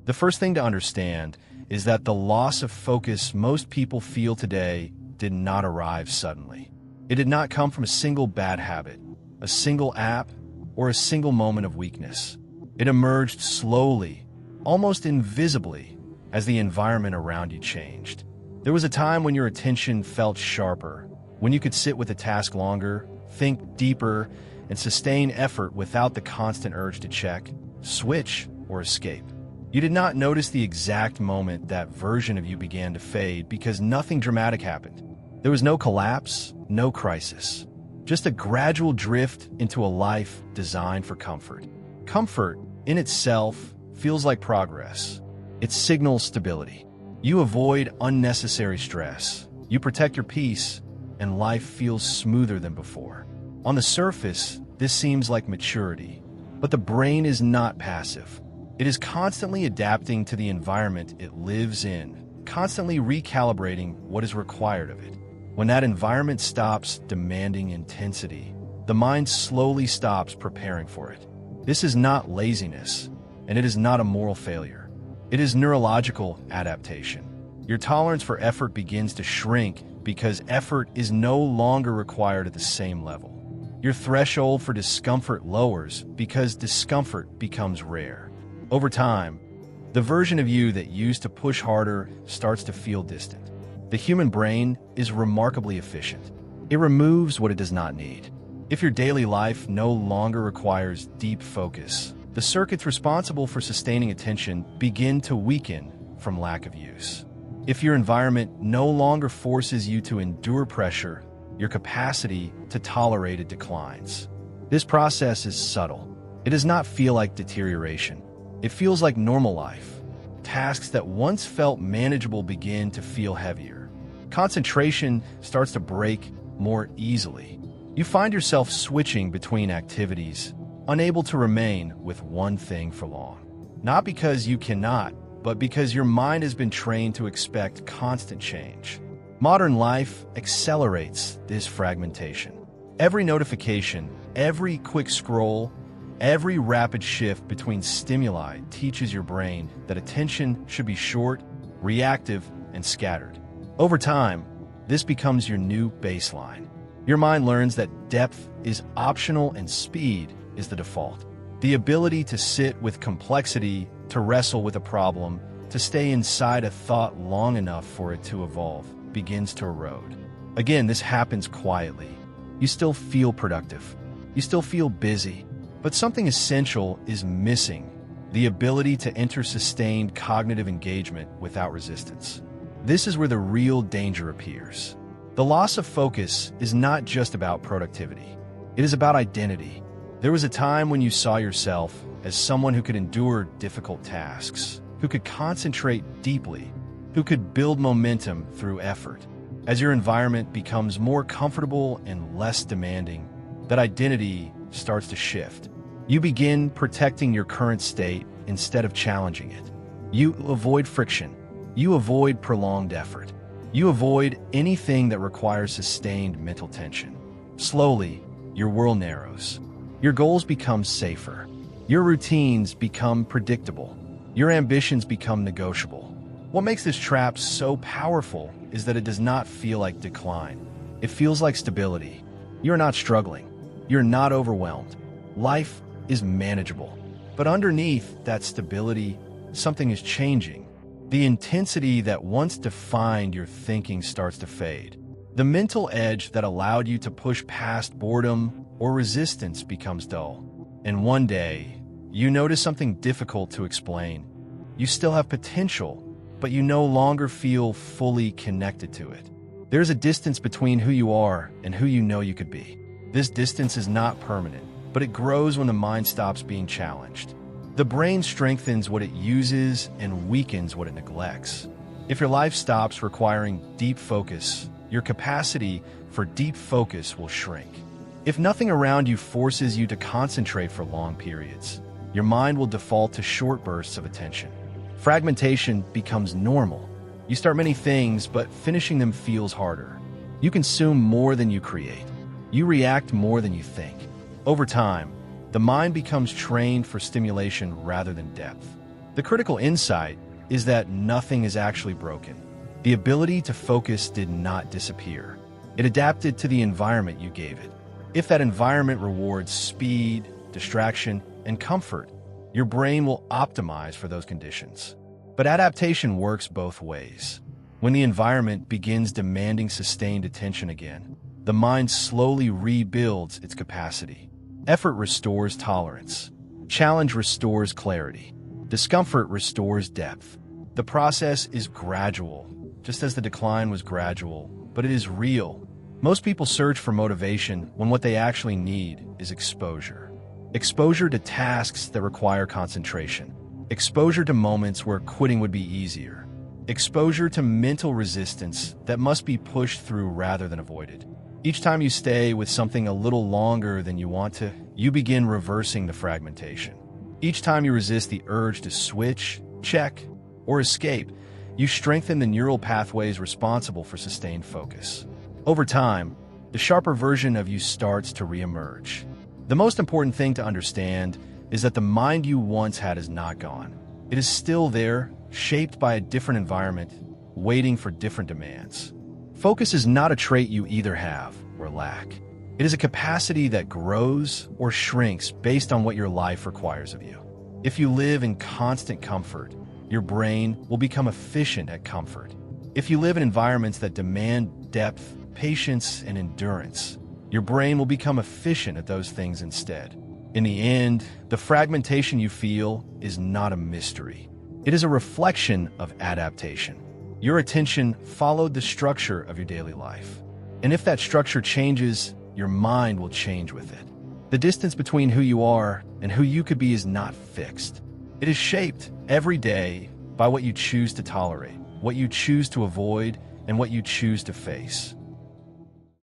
The first thing to understand is that the loss of focus most people feel today did not arrive suddenly. It did not come from a single bad habit, a single app, or a single moment of weakness. It emerged slowly, almost invisibly, as the environment around you changed. There was a time when your attention felt sharper, when you could sit with a task longer, think deeper, and sustain effort without the constant urge to check, switch, or escape. You did not notice the exact moment that version of you began to fade because nothing dramatic happened. There was no collapse, no crisis, just a gradual drift into a life designed for comfort. Comfort, in itself, feels like progress. It signals stability. You avoid unnecessary stress. You protect your peace, and life feels smoother than before. On the surface, this seems like maturity, but the brain is not passive. It is constantly adapting to the environment it lives in, constantly recalibrating what is required of it. When that environment stops demanding intensity, the mind slowly stops preparing for it. This is not laziness, and it is not a moral failure. It is neurological adaptation. Your tolerance for effort begins to shrink because effort is no longer required at the same level. Your threshold for discomfort lowers because discomfort becomes rare. Over time, the version of you that used to push harder starts to feel distant. The human brain is remarkably efficient. It removes what it does not need. If your daily life no longer requires deep focus, the circuits responsible for sustaining attention begin to weaken from lack of use. If your environment no longer forces you to endure pressure, your capacity to tolerate it declines. This process is subtle. It does not feel like deterioration. It feels like normal life. Tasks that once felt manageable begin to feel heavier. Concentration starts to break more easily. You find yourself switching between activities, unable to remain with one thing for long. Not because you cannot, but because your mind has been trained to expect constant change. Modern life accelerates this fragmentation. Every notification, every quick scroll, every rapid shift between stimuli teaches your brain that attention should be short, reactive, and scattered. Over time, this becomes your new baseline. Your mind learns that depth is optional and speed is the default. The ability to sit with complexity, to wrestle with a problem, to stay inside a thought long enough for it to evolve, begins to erode. Again, this happens quietly. You still feel productive. You still feel busy. But something essential is missing: the ability to enter sustained cognitive engagement without resistance. This is where the real danger appears. The loss of focus is not just about productivity. It is about identity. There was a time when you saw yourself as someone who could endure difficult tasks, who could concentrate deeply, who could build momentum through effort. As your environment becomes more comfortable and less demanding, that identity starts to shift. You begin protecting your current state instead of challenging it. You avoid friction. You avoid prolonged effort. You avoid anything that requires sustained mental tension. Slowly, your world narrows. Your goals become safer. Your routines become predictable. Your ambitions become negotiable. What makes this trap so powerful is that it does not feel like decline. It feels like stability. You're not struggling. You're not overwhelmed. Life is manageable. But underneath that stability, something is changing. The intensity that once defined your thinking starts to fade. The mental edge that allowed you to push past boredom or resistance becomes dull. And one day, you notice something difficult to explain. You still have potential, but you no longer feel fully connected to it. There's a distance between who you are and who you know you could be. This distance is not permanent, but it grows when the mind stops being challenged. The brain strengthens what it uses and weakens what it neglects. If your life stops requiring deep focus, your capacity for deep focus will shrink. If nothing around you forces you to concentrate for long periods, your mind will default to short bursts of attention. Fragmentation becomes normal. You start many things, but finishing them feels harder. You consume more than you create. You react more than you think. Over time, the mind becomes trained for stimulation rather than depth. The critical insight is that nothing is actually broken. The ability to focus did not disappear. It adapted to the environment you gave it. If that environment rewards speed, distraction, and comfort, your brain will optimize for those conditions. But adaptation works both ways. When the environment begins demanding sustained attention again, the mind slowly rebuilds its capacity. Effort restores tolerance. Challenge restores clarity. Discomfort restores depth. The process is gradual, just as the decline was gradual, but it is real. Most people search for motivation when what they actually need is exposure. Exposure to tasks that require concentration. Exposure to moments where quitting would be easier. Exposure to mental resistance that must be pushed through rather than avoided. Each time you stay with something a little longer than you want to, you begin reversing the fragmentation. Each time you resist the urge to switch, check, or escape, you strengthen the neural pathways responsible for sustained focus. Over time, the sharper version of you starts to reemerge. The most important thing to understand is that the mind you once had is not gone. It is still there, shaped by a different environment, waiting for different demands. Focus is not a trait you either have or lack. It is a capacity that grows or shrinks based on what your life requires of you. If you live in constant comfort, your brain will become efficient at comfort. If you live in environments that demand depth, patience, and endurance, your brain will become efficient at those things instead. In the end, the fragmentation you feel is not a mystery. It is a reflection of adaptation. Your attention followed the structure of your daily life. And if that structure changes, your mind will change with it. The distance between who you are and who you could be is not fixed. It is shaped every day by what you choose to tolerate, what you choose to avoid, and what you choose to face.